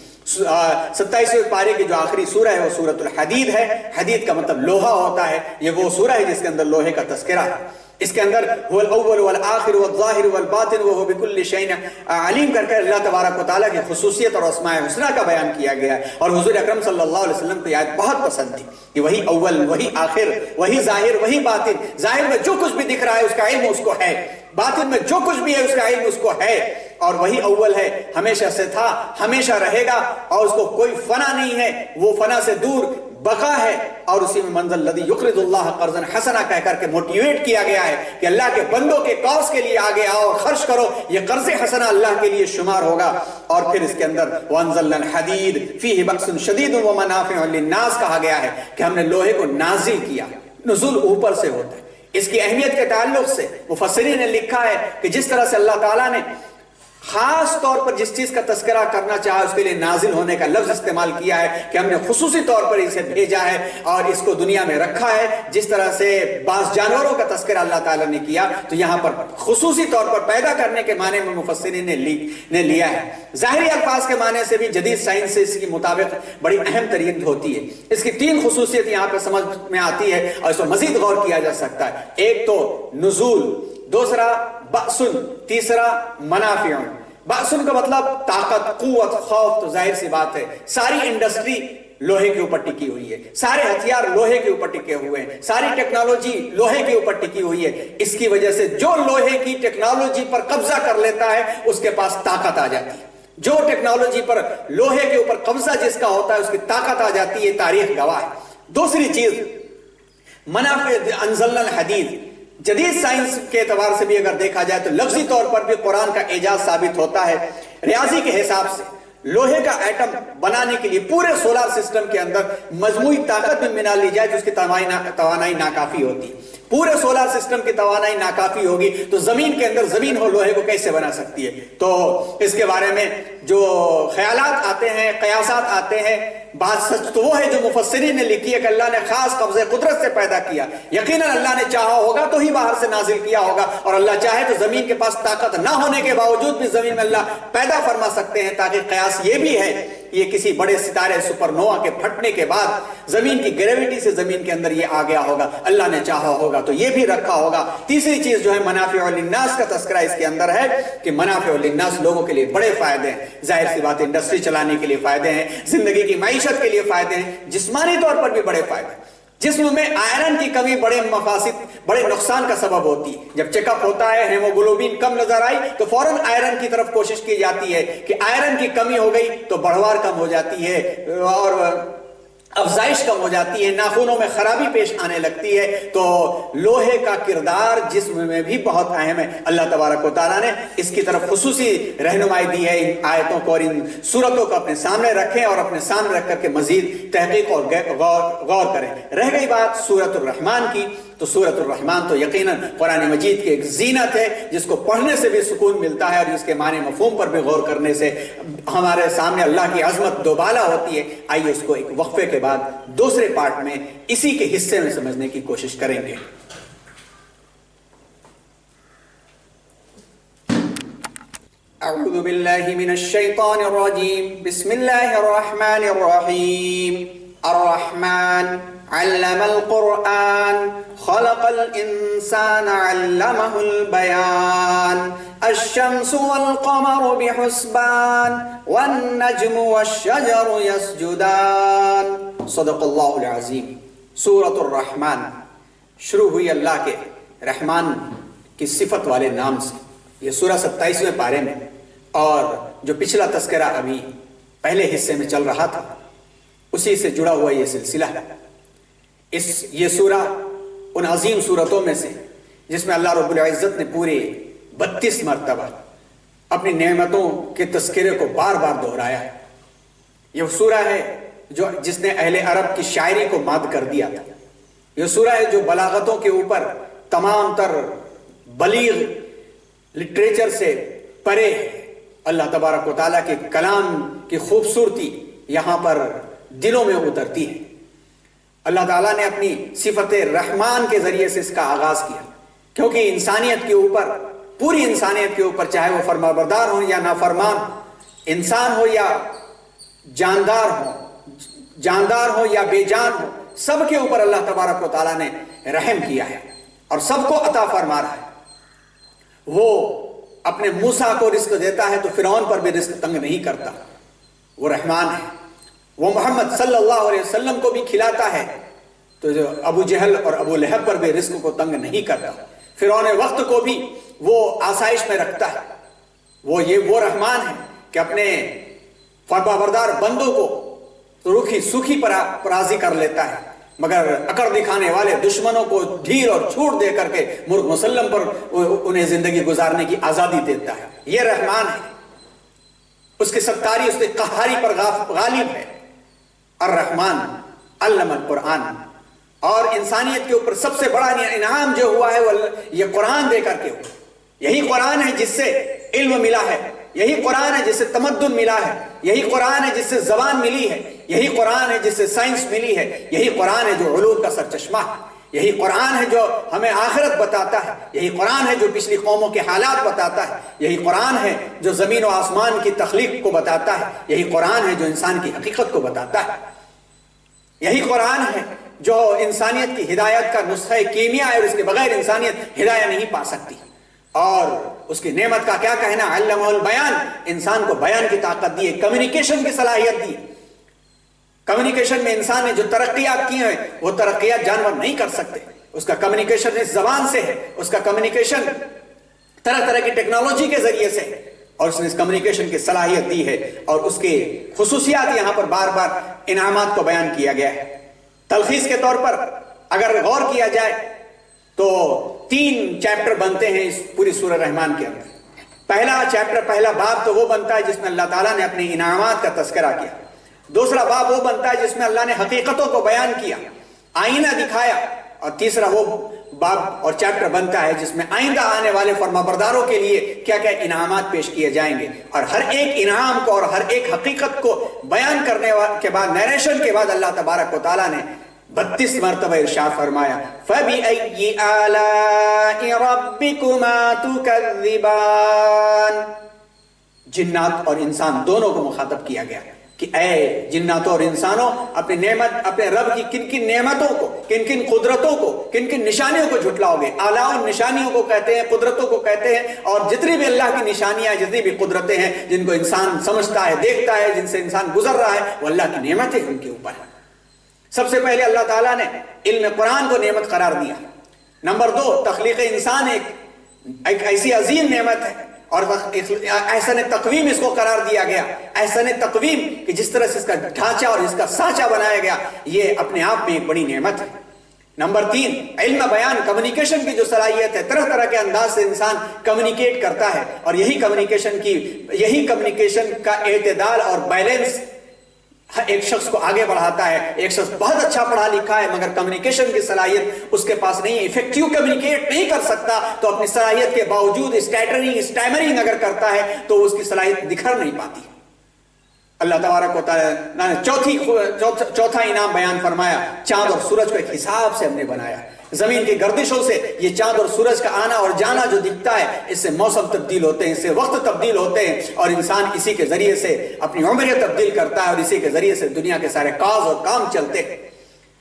27ویں پارے کی جو آخری سورہ ہے وہ سورۃ الحدید ہے۔ حدید کا مطلب لوہا ہوتا ہے۔ یہ وہ سورہ ہے جس کے اندر لوہے کا تذکرہ ہے۔ اس کے اندر هو الاول والآخر والظاہر والباطن وهو بكل شيء علیم کر کے اللہ تبارک و تعالیٰ کی خصوصیت اور اسماء الحسنی کا بیان کیا گیا ہے، اور حضور اکرم صلی اللہ علیہ وسلم کو یہ آیت بہت پسند تھی کہ وہی اول، وہی آخر، وہی ظاہر، وہی باطن۔ ظاہر میں جو کچھ بھی دکھ رہا ہے اس کا علم اس کو ہے، باطن میں جو کچھ بھی ہے اس کا علم اس کو ہے، اور وہی اول ہے، ہمیشہ سے تھا، ہمیشہ رہے گا، اور اس کو کوئی فنا نہیں ہے، وہ فنا سے دور بقا ہے۔ اور اسی میں منزل الذی یقرض اللہ قرضا حسنا کہہ کر کے موٹیویٹ کیا گیا ہے کہ اللہ کے بندوں کے کاز کے لیے آگے آؤ اور خرچ کرو، یہ قرض حسنا اللہ کے لیے شمار ہوگا۔ اور پھر اس کے اندر وانزلنا الحدید فیہ بأس شدید ومنافع للناس کہا گیا ہے کہ ہم نے لوہے کو نازل کیا۔ نزول اوپر سے ہوتا ہے۔ اس کی اہمیت کے تعلق سے مفسرین نے لکھا ہے کہ جس طرح سے اللہ تعالیٰ نے خاص طور پر جس چیز کا تذکرہ کرنا چاہا اس کے لیے نازل ہونے کا لفظ استعمال کیا ہے کہ ہم نے خصوصی طور پر اسے بھیجا ہے اور اس کو دنیا میں رکھا ہے۔ جس طرح سے بعض جانوروں کا تذکرہ اللہ تعالیٰ نے کیا تو یہاں پر خصوصی طور پر پیدا کرنے کے معنی میں مفسرین نے لیا ہے۔ ظاہری الفاظ کے معنی سے بھی جدید سائنس سے اس کی مطابق بڑی اہم ترین ہوتی ہے۔ اس کی 3 خصوصیت یہاں پہ سمجھ میں آتی ہے اور اس کو مزید غور کیا جا سکتا ہے۔ ایک تو نزول، دوسرا بأسن، تیسرا منافع۔ بأسن کا مطلب طاقت، قوت، خوف، تو ظاہر سی بات ہے ساری انڈسٹری لوہے کے اوپر ٹکی ہوئی ہے، سارے ہتھیار لوہے کے اوپر ٹکے ہوئے ہیں، ساری ٹیکنالوجی لوہے کے اوپر ٹکی ہوئی ہے۔ اس کی وجہ سے جو لوہے کی ٹیکنالوجی پر قبضہ کر لیتا ہے اس کے پاس طاقت آ جاتی ہے۔ جو ٹیکنالوجی پر لوہے کے اوپر قبضہ جس کا ہوتا ہے اس کی طاقت آ جاتی ہے، تاریخ گواہ ہے۔ دوسری چیز منافع، انزلنا الحدید۔ جدید سائنس کے اعتبار سے بھی اگر دیکھا جائے تو لفظی طور پر بھی قرآن کا اعجاز ثابت ہوتا ہے۔ ریاضی کے حساب سے لوہے کا ایٹم بنانے کے لیے پورے سولار سسٹم کے اندر مجموعی طاقت میں ملا لی جائے تو اس کی توانائی ناکافی ہوتی ہے۔ پورے سولار سسٹم کی توانائی ناکافی ہوگی تو زمین کے اندر زمین ہو لوہے کو کیسے بنا سکتی ہے؟ تو اس کے بارے میں جو خیالات آتے ہیں، قیاسات آتے ہیں، بات سچ تو وہ ہے جو مفسرین نے لکھی ہے کہ اللہ نے خاص قبضہ قدرت سے پیدا کیا۔ یقیناً اللہ نے چاہا ہوگا تو ہی باہر سے نازل کیا ہوگا، اور اللہ چاہے تو زمین کے پاس طاقت نہ ہونے کے باوجود بھی زمین میں اللہ پیدا فرما سکتے ہیں، تاکہ قیاس یہ بھی ہے یہ کسی بڑے ستارے سپر نووا کے پھٹنے کے بعد زمین کی گریویٹی سے زمین کے اندر یہ آ گیا ہوگا، اللہ نے چاہا ہوگا تو یہ بھی رکھا ہوگا۔ تیسری چیز جو ہے منافع للناس کا تذکرہ اس کے اندر ہے کہ منافع للناس لوگوں کے لیے بڑے فائدے ہیں۔ ظاہر سی بات انڈسٹری چلانے کے لیے فائدے ہیں، زندگی کی معیشت کے لیے فائدے ہیں، جسمانی طور پر بھی بڑے فائدے ہیں۔ جسم میں آئرن کی کمی بڑے مفاسد، بڑے نقصان کا سبب ہوتی ہے۔ جب چیک اپ ہوتا ہے ہیموگلوبین کم نظر آئی تو فوراً آئرن کی طرف کوشش کی جاتی ہے کہ آئرن کی کمی ہو گئی تو بڑھوار کم ہو جاتی ہے اور افزائش کم ہو جاتی ہے، ناخنوں میں خرابی پیش آنے لگتی ہے۔ تو لوہے کا کردار جسم میں بھی بہت اہم ہے۔ اللہ تبارک و تعالیٰ نے اس کی طرف خصوصی رہنمائی دی ہے۔ ان آیتوں کو اور ان صورتوں کو اپنے سامنے رکھیں اور اپنے سامنے رکھ کر کے مزید تحقیق اور غور کریں۔ رہ گئی بات سورۃ الرحمن کی، تو سورۃ الرحمن تو یقیناً قرآن مجید کی ایک زینت ہے جس کو پڑھنے سے بھی سکون ملتا ہے اور جس کے معنی مفہوم پر بھی غور کرنے سے ہمارے سامنے اللہ کی عظمت دوبالا ہوتی ہے۔ آئیے اس کو ایک وقفے کے بعد دوسرے پارٹ میں اسی کے حصے میں سمجھنے کی کوشش کریں گے۔ اعوذ باللہ من الشیطان الرجیم بسم اللہ الرحمن الرحیم الرحمن علم القرآن خلق الانسان علمہ البیان الشمس والقمر بحسبان والنجم والشجر يسجدان صدق اللہ العظیم۔ سورۃ الرحمن شروع ہوئی اللہ کے رحمان کی صفت والے نام سے۔ یہ سورہ 27ویں پارے میں، اور جو پچھلا تذکرہ ابھی پہلے حصے میں چل رہا تھا اسی سے جڑا ہوا یہ سلسلہ ہے۔ یہ سورہ ان عظیم سورتوں میں سے جس میں اللہ رب العزت نے پورے 32 مرتبہ اپنی نعمتوں کے تذکرے کو بار بار دہرایا ہے۔ یہ سورہ ہے جس نے اہل عرب کی شاعری کو مات کر دیا تھا۔ یہ سورہ ہے جو بلاغتوں کے اوپر تمام تر بلیغ لٹریچر سے پرے ہے۔ اللہ تبارک و تعالیٰ کے کلام کی خوبصورتی یہاں پر دلوں میں اترتی ہے۔ اللہ تعالیٰ نے اپنی صفت رحمان کے ذریعے سے اس کا آغاز کیا، کیونکہ انسانیت کے اوپر، پوری انسانیت کے اوپر، چاہے وہ فرمانبردار ہو یا نافرمان، انسان ہو یا جاندار ہو یا بے جان ہو، سب کے اوپر اللہ تبارک و تعالیٰ نے رحم کیا ہے اور سب کو عطا فرما رہا ہے۔ وہ اپنے موسیٰ کو رزق دیتا ہے تو فرعون پر بھی رزق تنگ نہیں کرتا، وہ رحمان ہے۔ وہ محمد صلی اللہ علیہ وسلم کو بھی کھلاتا ہے تو جو ابو جہل اور ابو لہب پر بھی رزق کو تنگ نہیں کرتا۔ فرعون وقت کو بھی وہ آسائش میں رکھتا ہے۔ وہ رحمان ہے کہ اپنے فرمانبردار بندوں کو روکھی سوکھی پر راضی کر لیتا ہے، مگر اکڑ دکھانے والے دشمنوں کو ڈھیل اور چھوٹ دے کر کے مرغ مسلم پر انہیں زندگی گزارنے کی آزادی دیتا ہے۔ یہ رحمان ہے، اس کی ستاری، اس کی قہاری پر غالب ہے۔ الرحمن علم القرآن، اور انسانیت کے اوپر سب سے بڑا انعام جو ہوا ہے وہ یہ قرآن دے کر کے ہوا۔ یہی قرآن ہے جس سے علم ملا ہے، یہی قرآن ہے جس سے تمدن ملا ہے، یہی قرآن ہے جس سے زبان ملی ہے، یہی قرآن ہے جس سے سائنس ملی ہے، یہی قرآن ہے جو علوم کا سرچشمہ ہے، یہی قرآن ہے جو ہمیں آخرت بتاتا ہے، یہی قرآن ہے جو پچھلی قوموں کے حالات بتاتا ہے، یہی قرآن ہے جو زمین و آسمان کی تخلیق کو بتاتا ہے، یہی قرآن ہے جو انسان کی حقیقت کو بتاتا ہے، یہی قرآن ہے جو انسانیت کی ہدایت کا نسخہ کیمیا ہے، اور اس کے بغیر انسانیت ہدایت نہیں پا سکتی۔ اور اس کی نعمت کا کیا کہنا، علمہ البیان، انسان کو بیان کی طاقت دی ہے، کمیونیکیشن کی صلاحیت دی ہے۔ کمیونیکیشن میں انسان نے جو ترقیات کی ہیں وہ ترقیات جانور نہیں کر سکتے۔ اس کا کمیونیکیشن اس زبان سے ہے، اس کا کمیونیکیشن طرح طرح کی ٹیکنالوجی کے ذریعے سے ہے، اور اس نے اس کمیونیکیشن کی صلاحیت دی ہے، اور اس کے خصوصیات یہاں پر بار بار انعامات کو بیان کیا گیا ہے۔ تلخیص کے طور پر اگر غور کیا جائے تو 3 چیپٹر بنتے ہیں اس پوری سورہ رحمان کے اندر۔ پہلا چیپٹر، پہلا باب تو وہ بنتا ہے جس میں اللہ تعالیٰ نے اپنے انعامات کا تذکرہ کیا۔ دوسرا باب وہ بنتا ہے جس میں اللہ نے حقیقتوں کو بیان کیا، آئینہ دکھایا۔ اور تیسرا وہ باب اور چیپٹر بنتا ہے جس میں آئندہ آنے والے فرمانبرداروں کے لیے کیا کیا انعامات پیش کیے جائیں گے، اور ہر ایک انعام کو اور ہر ایک حقیقت کو بیان کرنے کے بعد، نیریشن کے بعد، اللہ تبارک و تعالیٰ نے 32 مرتبہ ارشاد فرمایا فَبِأَيِّ آلَاءِ رَبِّكُمَا تُكَذِّبَانِ۔ جنات اور انسان دونوں کو مخاطب کیا گیا کہ اے جناتوں اور انسانوں، اپنی نعمت، اپنے رب کی کن کن نعمتوں کو، کن کن قدرتوں کو، کن کن نشانیوں کو جھٹلاؤ گے۔ آلاء نشانیوں کو کہتے ہیں، قدرتوں کو کہتے ہیں، اور جتنی بھی اللہ کی نشانیاں، جتنی بھی قدرتیں ہیں جن کو انسان سمجھتا ہے، دیکھتا ہے، جن سے انسان گزر رہا ہے، وہ اللہ کی نعمتیں ان کے اوپر ہیں۔ سب سے پہلے اللہ تعالیٰ نے علم قرآن کو نعمت قرار دیا۔ نمبر 2، تخلیق انسان ایک ایسی عظیم نعمت ہے، اور احسن تقویم اس کو قرار دیا گیا۔ احسن تقویم کہ جس طرح سے اس کا ڈھانچہ اور اس کا سانچہ بنایا گیا، یہ اپنے آپ میں ایک بڑی نعمت ہے۔ نمبر 3، علم بیان، کمیونیکیشن کی جو صلاحیت ہے، طرح طرح کے انداز سے انسان کمیونیکیٹ کرتا ہے، اور یہی کمیونیکیشن کا اعتدال اور بیلنس ایک شخص کو آگے بڑھاتا ہے۔ ایک شخص بہت اچھا پڑھا لکھا ہے مگر کمیونیکیشن کی صلاحیت اس کے پاس نہیں ہے، ایفیکٹیو کمیونیکیٹ نہیں کر سکتا، تو اپنی صلاحیت کے باوجود اسٹیمرنگ اگر کرتا ہے تو اس کی صلاحیت نکھر نہیں پاتی۔ اللہ تبارک و تعالیٰ نے چوتھا انعام بیان فرمایا، چاند اور سورج کو ایک حساب سے ہم نے بنایا۔ زمین کی گردشوں سے یہ چاند اور سورج کا آنا اور جانا جو دکھتا ہے، اس سے موسم تبدیل ہوتے ہیں، اس سے وقت تبدیل ہوتے ہیں، اور انسان اسی کے ذریعے سے اپنی عمریں تبدیل کرتا ہے، اور اسی کے ذریعے سے دنیا کے سارے کاز اور کام چلتے ہیں۔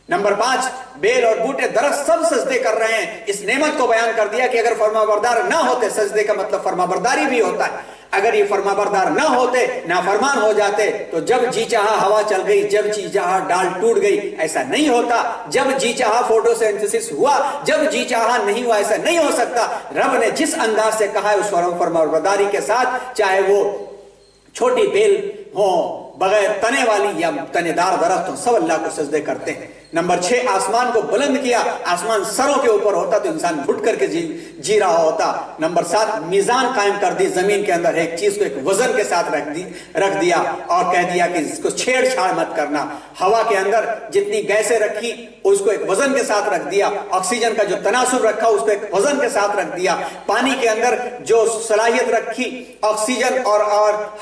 نمبر 5، بیل اور بوٹے درخت سب سجدے کر رہے ہیں۔ اس نعمت کو بیان کر دیا کہ اگر فرمانبردار نہ ہوتے، سجدے کا مطلب فرمانبرداری بھی ہوتا ہے، اگر یہ فرمانبردار نہ ہوتے، نافرمان ہو جاتے، تو جب جی چاہا ہوا چل گئی، جب جی چاہا ڈال ٹوٹ گئی، ایسا نہیں ہوتا۔ جب جی چاہا فوٹو سینتھسس ہوا، جب جی چاہا نہیں ہوا، ایسا نہیں ہو سکتا۔ رب نے جس انداز سے کہا ہے اس فرمانبرداری کے ساتھ، چاہے وہ چھوٹی بیل ہو، بغیر تنے والی یا تنے دار درخت ہوں، سب اللہ کو سجدے کرتے ہیں۔ نمبر 6، آسمان کو بلند کیا، آسمان سروں کے اوپر ہوتا تو انسان گھٹ کر کے جی رہا ہوتا۔ نمبر 7، میزان قائم کر دی زمین کے اندر، ایک چیز کو ایک وزن کے ساتھ رکھ دیا اور کہہ دیا کہ اس کو چھیڑ چھاڑ مت کرنا۔ ہوا کے اندر جتنی گیسیں رکھی اس کو ایک وزن کے ساتھ رکھ دیا، آکسیجن کا جو تناسب رکھا اس کو ایک وزن کے ساتھ رکھ دیا، پانی کے اندر جو صلاحیت رکھی آکسیجن اور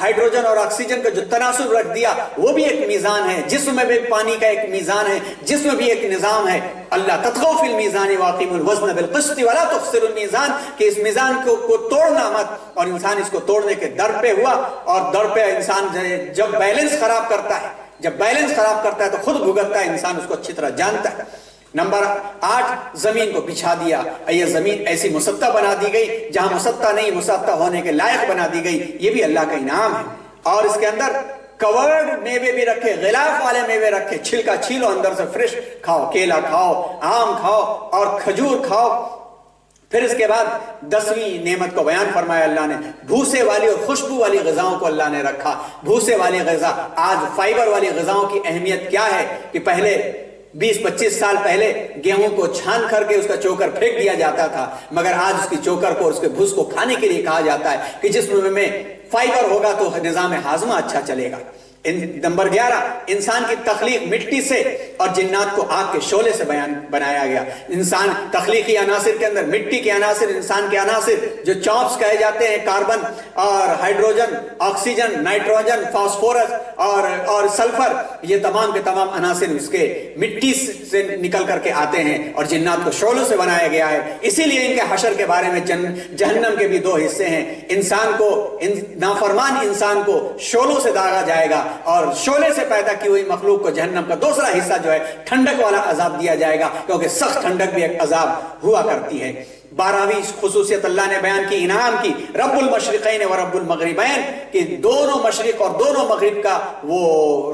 ہائیڈروجن اور آکسیجن کا جو تناسب رکھ دیا، وہ بھی ایک میزان ہے۔ جسم میں بھی پانی کا ایک میزان ہے، جسم میں بھی ایک نظام ہے۔ اللہ تطغوا فی المیزان واقیموا الوزن بالقسط ولا تخسروا المیزان، کہ اس میزان کو توڑنا مت، اور انسان اس کو توڑنے کے در پہ ہوا، اور در پہ انسان جب بیلنس خراب کرتا ہے تو خود بھگتتا ہے، انسان اس کو اچھی طرح جانتا ہے۔ نمبر 8، زمین کو بچھا دیا، یہ زمین ایسی مسطح بنا دی گئی جہاں مسطح نہیں، مسطح ہونے کے لائق بنا دی گئی، یہ بھی اللہ کا انعام ہے۔ اور اس کے اندر کورڈ میوے بھی رکھے، غلاف والے میوے رکھے، چھلکا چھیلو، اندر سے فریش کھاؤ، کیلا کھاؤ، آم کھاؤ اور کھجور کھاؤ۔ پھر اس کے بعد 10ویں نعمت کو بیان فرمایا اللہ نے، بھوسے والی اور خوشبو والی غذاؤں کو اللہ نے رکھا۔ بھوسے والی غذا، آج فائبر والی غذاؤں کی اہمیت کیا ہے کہ پہلے 20-25 سال پہلے گیہوں کو چھان کر کے اس کا چوکر پھینک دیا جاتا تھا، مگر آج اس کی چوکر کو اور اس کے بھوس کو کھانے کے لیے کہا جاتا ہے کہ جسم میں فائبر ہوگا تو نظام ہاضمہ اچھا چلے گا۔ نمبر 11، انسان کی تخلیق مٹی سے اور جنات کو آگ کے شعلے سے بنایا گیا۔ انسان تخلیقی عناصر کے اندر مٹی کے عناصر، انسان کے عناصر جو چاپس کہے جاتے ہیں، کاربن اور ہائیڈروجن، آکسیجن، نائٹروجن، فاسفورس اور سلفر، یہ تمام کے تمام عناصر اس کے مٹی سے نکل کر کے آتے ہیں، اور جنات کو شعلوں سے بنایا گیا ہے۔ اسی لیے ان کے حشر کے بارے میں جہنم کے بھی 2 حصے ہیں۔ انسان کو، نافرمان انسان کو شعلوں سے داغا جائے گا، اور شعلے سے پیدا کی ہوئی مخلوق کو جہنم کا دوسرا حصہ جو ہے ٹھنڈک والا عذاب دیا جائے گا، کیونکہ سخت ٹھنڈک بھی ایک عذاب ہوا کرتی ہے۔ 12ویں خصوصیت اللہ نے بیان کی، انعام کی، رب المشرقین و رب المغربین، کہ دونوں مشرق اور دونوں مغرب کا وہ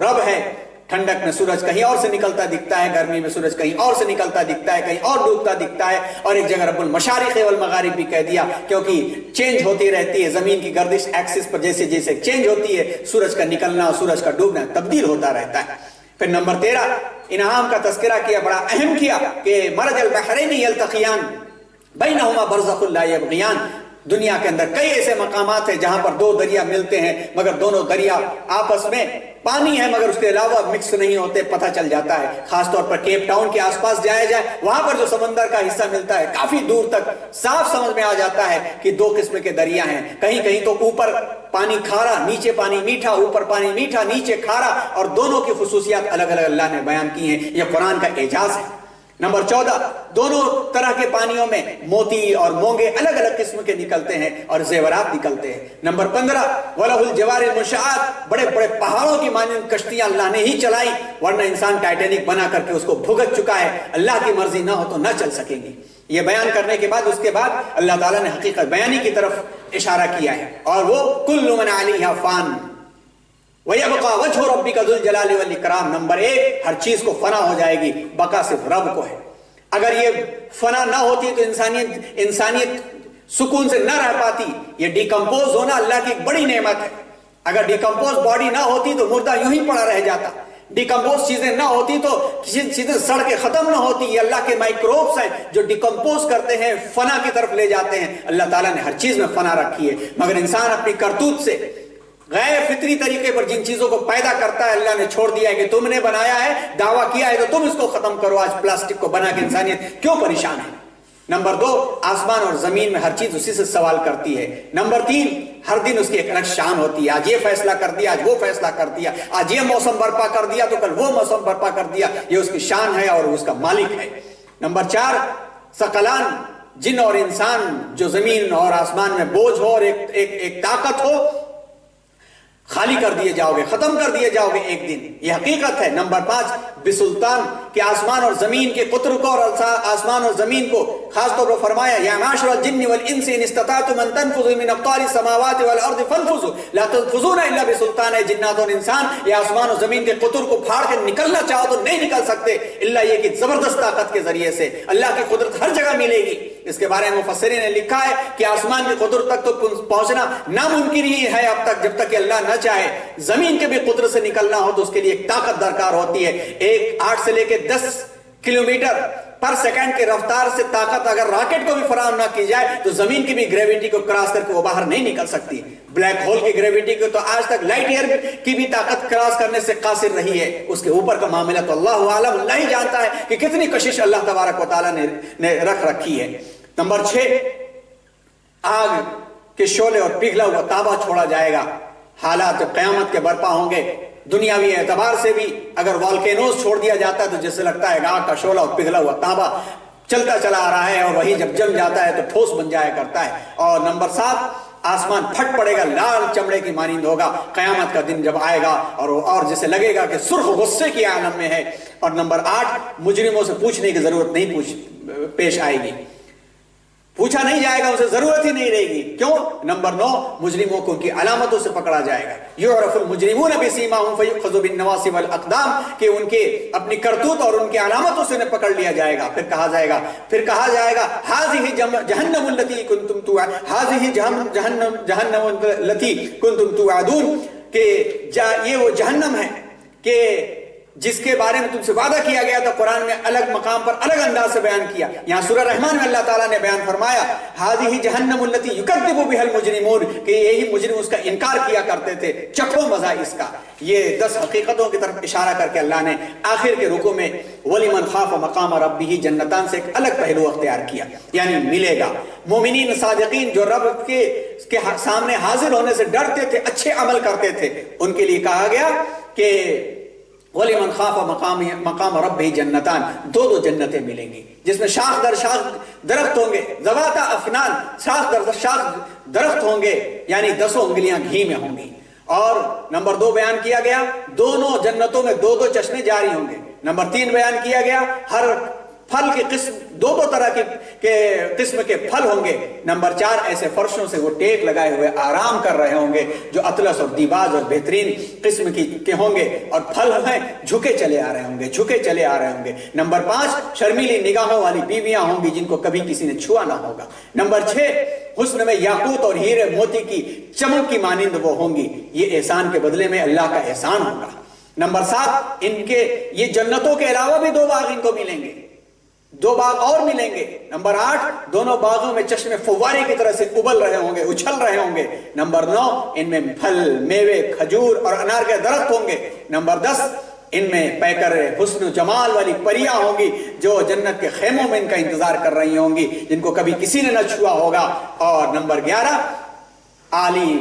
رب ہے۔ ٹھنڈک میں سورج کہیں اور سے نکلتا دکھتا ہے، گرمی میں سورج کہیں اور سے نکلتا دکھتا ہے، کہیں اور ڈوبتا دکھتا ہے، اور ایک جگہ رب المشارق والمغارب بھی کہہ دیا، کیونکہ چینج ہوتی رہتی ہے زمین کی گردش ایکسس پر، جیسے جیسے چینج ہوتی ہے سورج کا نکلنا اور سورج کا ڈوبنا تبدیل ہوتا رہتا ہے۔ پھر نمبر 13، انعام کا تذکرہ کیا، بڑا اہم کیا کہ مرج البحرین یلتقیان بینہما برزخ لا یبغیان۔ دنیا کے اندر کئی ایسے مقامات ہیں جہاں پر 2 دریا ملتے ہیں، مگر دونوں دریا آپس میں پانی ہے مگر اس کے علاوہ مکس نہیں ہوتے، پتہ چل جاتا ہے۔ خاص طور پر کیپ ٹاؤن کے آس پاس جایا جائے، وہاں پر جو سمندر کا حصہ ملتا ہے کافی دور تک صاف سمجھ میں آ جاتا ہے کہ 2 قسم کے دریا ہیں۔ کہیں کہیں تو اوپر پانی کھارا، نیچے پانی میٹھا، اوپر پانی میٹھا، نیچے کھارا، اور دونوں کی خصوصیات الگ الگ اللہ نے بیان کی ہیں۔ یہ قرآن کا اعجاز ہے۔ نمبر 14، دونوں طرح کے پانیوں میں موتی اور مونگے الگ الگ قسم کے نکلتے ہیں اور زیورات نکلتے ہیں۔ نمبر 15، وَلَهُ الْجَوَارِ الْمُنشَآتُ، بڑے بڑے پہاڑوں کی مانند کشتیاں اللہ نے ہی چلائی، ورنہ انسان ٹائٹینک بنا کر کے اس کو بھگت چکا ہے، اللہ کی مرضی نہ ہو تو نہ چل سکیں گی۔ یہ بیان کرنے کے بعد اس کے بعد اللہ تعالیٰ نے حقیقت بیانی کی طرف اشارہ کیا ہے، اور وہ کُلُّ مَنْ عَلَيْهَا فَانٍ وَيَبْقَى وَجْهُ رَبِّكَ ذُو الْجَلَالِ وَالْإِكْرَامِ۔ نمبر 1، ہر چیز کو فنا ہو جائے گی، بقا صرف رب کو ہے۔ اگر یہ فنا نہ ہوتی تو انسانیت سکون سے نہ رہ پاتی۔ یہ ڈیکمپوز ہونا اللہ کی ایک بڑی نعمت ہے۔ اگر ڈیکمپوز باڈی نہ ہوتی تو مردہ یوں ہی پڑا رہ جاتا، ڈیکمپوز چیزیں نہ ہوتی تو کسی چیزیں سڑ کے ختم نہ ہوتی۔ یہ اللہ کے مائکروبس ہیں جو ڈیکمپوز کرتے ہیں، فنا کی طرف لے جاتے ہیں۔ اللہ تعالیٰ نے ہر چیز میں فنا رکھی ہے، مگر انسان اپنی کرتوت سے غیر فطری طریقے پر جن چیزوں کو پیدا کرتا ہے اللہ نے چھوڑ دیا ہے کہ تم نے بنایا ہے، دعویٰ کیا ہے تو تم اس کو ختم کرو۔ آج پلاسٹک کو بنا کے انسانیت کیوں پریشان ہے؟ نمبر 2، آسمان اور زمین میں ہر چیز اسی سے سوال کرتی ہے۔ نمبر 3، ہر دن اس کی ایک الگ شان ہوتی ہے، آج یہ فیصلہ کر دیا، آج وہ فیصلہ کر دیا، آج یہ موسم برپا کر دیا تو کل وہ موسم برپا کر دیا۔ یہ اس کی شان ہے اور اس کا مالک ہے۔ نمبر 4 ثقلان، جن اور انسان جو زمین اور آسمان میں بوجھ ہو اور ایک طاقت ہو، خالی کر دیے جاؤ گے، ختم کر دیے جاؤ گے ایک دن، یہ حقیقت ہے۔ نمبر 5 بسلطان، کہ آسمان اور زمین کے قطر کو اور آسمان اور زمین کو خاص طور پر فرمایا یا معاشر الجن والانس ان استطعتم ان تنفذوا من اقطار السماوات والارض فانفذوا لا تنفذون الا بسلطان، ہے جنات اور انسان یہ آسمان اور زمین کے قطر کو پھاڑ کے نکلنا چاہو تو نہیں نکل سکتے الا یہ کہ زبردست طاقت کے ذریعے سے۔ اللہ کی قدرت ہر جگہ ملے گی، اس کے بارے میں مفسرین نے لکھا ہے کہ آسمان کی قدرت تک تو پہنچنا ناممکن ہی ہے اب تک، جب تک کہ اللہ نہ چاہے۔ زمین کے بھی قدرت سے نکلنا ہو تو اس کے لیے ایک طاقت درکار ہوتی ہے۔ 8 سے لے کے 10 کلومیٹر پر سیکنڈ کی رفتار سے طاقت اگر راکٹ کو بھی فراہم نہ کی جائے تو زمین کی بھی گریویٹی کو کراس کر کے وہ باہر نہیں نکل سکتی۔ بلیک ہول کی گریویٹی کو تو آج تک لائٹ ایئر کی بھی طاقت کراس کرنے سے قاصر رہی ہے، اس کے اوپر کا معاملہ تو اللہ عالم، اللہ ہی جانتا ہے کہ کتنی کشش اللہ تبارک و تعالیٰ نے رکھی ہے۔ نمبر 6 آگ کے شعلے اور پگھلا ہوا تانبا چھوڑا جائے گا۔ حالات جب قیامت کے برپا ہوں گے، دنیاوی اعتبار سے بھی اگر والکینوز چھوڑ دیا جاتا ہے تو جیسے لگتا ہے کہ آگ کا شعلہ اور پگھلا ہوا تانبا چلتا چلا آ رہا ہے، اور وہی جب جم جاتا ہے تو ٹھوس بن جایا کرتا ہے۔ اور نمبر 7 آسمان پھٹ پڑے گا، لال چمڑے کی مانند ہوگا قیامت کا دن جب آئے گا، اور جسے لگے گا کہ سرخ غصے کی عالم میں ہے۔ اور نمبر 8 مجرموں سے پوچھنے کی ضرورت نہیں پیش آئے گی، پوچھا نہیں جائے گا، اسے ضرورت ہی نہیں رہے گی۔ کیوں؟ نمبر 9 مجرموں کو ان کی علامتوں سے پکڑا جائے گا۔ یعرف المجرمون بسیماہم فیؤخذ بالنواصی والاقدام، کہ ان کے اپنی کرتوت اور ان کی علامتوں سے انہیں پکڑ لیا جائے گا۔ پھر کہا جائے گا ہذہ جہنم التی کنتم توعدون، کہ یہ وہ جہنم ہے کہ جس کے بارے میں تم سے وعدہ کیا گیا تھا، قرآن میں الگ مقام پر الگ انداز سے بیان کیا۔ یہاں سورہ رحمان میں اللہ تعالیٰ نے بیان فرمایا ہذہ جہنم التی یکذب بها المجرمون، کہ یہی مجرم اس کا انکار کیا کرتے تھے، چکھو مزہ اس کا۔ یہ 10 حقیقتوں کی طرف اشارہ کر کے اللہ نے آخر کے رکوع میں وَلِمَنْ خَافَ مَقَامَ رَبِّهِ جنتان سے ایک الگ پہلو اختیار کیا، یعنی ملے گا۔ مومنین صادقین جو رب کے سامنے حاضر ہونے سے ڈرتے تھے، اچھے عمل کرتے تھے، ان کے لیے کہا گیا کہ وَلِمَنْ خَافَ مَقَامَ رَبِّهِ جنتان، 2 جنتیں ملیں گی جس میں شاخ در شاخ درخت ہوں گے، ذواتا افنان، شاخ در شاخ درخت ہوں گے، یعنی 10 انگلیاں گھی میں ہوں گی۔ اور نمبر 2 بیان کیا گیا دونوں جنتوں میں 2 چشمے جاری ہوں گے۔ نمبر 3 بیان کیا گیا ہر پھل کی قسم 2 طرح کے قسم کے پھل ہوں گے۔ نمبر 4 ایسے فرشوں سے وہ ٹیک لگائے ہوئے آرام کر رہے ہوں گے جو اطلس اور دیباج اور بہترین قسم کے ہوں گے، اور پھل ہیں جھکے چلے آ رہے ہوں گے۔ نمبر 5 شرمیلی نگاہوں والی بیویاں ہوں گی جن کو کبھی کسی نے چھوا نہ ہوگا۔ نمبر 6 حسن میں یاقوت اور ہیرے موتی کی چمک کی مانند وہ ہوں گی، یہ احسان کے بدلے میں اللہ کا احسان ہوگا۔ نمبر 7 ان کے یہ جنتوں کے علاوہ بھی 2 باغ ان کو ملیں گے، 2 باغ اور ملیں گے۔ نمبر 8 دونوں باغوں میں چشمے فوارے کی طرح سے ابل رہے ہوں گے، اچھل رہے ہوں گے۔ نمبر 9 ان میں پھل، میوے، کھجور اور انار کے درخت ہوں گے۔ نمبر 10 ان میں پیکر حسن و جمال والی پریاں ہوں گی جو جنت کے خیموں میں ان کا انتظار کر رہی ہوں گی، جن کو کبھی کسی نے نہ چھوا ہوگا۔ اور نمبر 11 عالی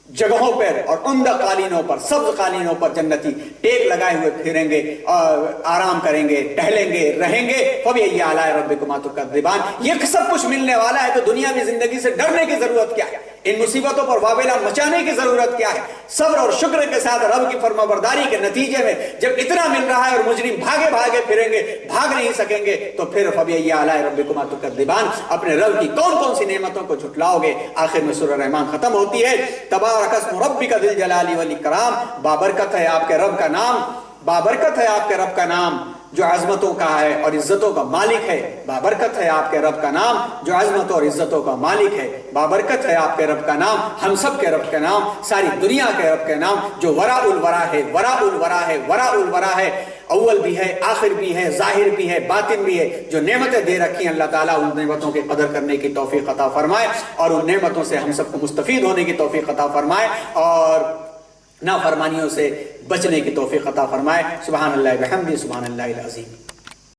جگہوں پر اور عمدہ قالینوں پر، سبز قالینوں پر جنتی ٹیک لگائے ہوئے پھریں گے اور آرام کریں گے، ٹہلیں گے، رہیں گے۔ فَبِأَيِّ آلَاءِ رَبِّكُمَا تُكَذِّبَانِ، یہ سب کچھ ملنے والا ہے تو دنیا میں زندگی سے ڈرنے کی ضرورت کیا ہے؟ ان مصیبتوں پر واویلا مچانے کی ضرورت کیا ہے؟ صبر اور شکر کے ساتھ رب کی فرمانبرداری کے نتیجے میں جب اتنا مل رہا ہے اور مجرم بھاگے پھریں گے، بھاگ نہیں سکیں گے، تو پھر فَبِأَيِّ آلَاءِ رَبِّكُمَا تُكَذِّبَانِ، اپنے رب کی کون سی نعمتوں کو جھٹلاؤ گے؟ آخر میں سورہ رحمان ختم ہوتی ہے تبارک اسم ربک ذی الجلال والاکرام، بابرکت ہے آپ کے رب کا نام، بابرکت ہے آپ کے رب کا نام جو عظمتوں کا ہے اور عزتوں کا مالک ہے، بابرکت ہے آپ کے رب کا نام جو عظمتوں اور عزتوں کا مالک ہے، بابرکت ہے آپ کے رب کا نام، ہم سب کے رب کا نام، ساری دنیا کے رب کا نام جو وراء الورا ہے، وراء الورا ہے، وراء الورا ہے، اول بھی ہے، آخر بھی ہے، ظاہر بھی ہے، باطن بھی ہے، جو نعمتیں دے رکھی ہیں اللہ تعالیٰ ان نعمتوں کی قدر کرنے کی توفیق عطا فرمائے اور ان نعمتوں سے ہم سب کو مستفید ہونے کی توفیق عطا فرمائے اور نافرمانیوں سے بچنے کی توفیق عطا فرمائے۔ سبحان اللہ بحمدہ، سبحان اللہ العظیم۔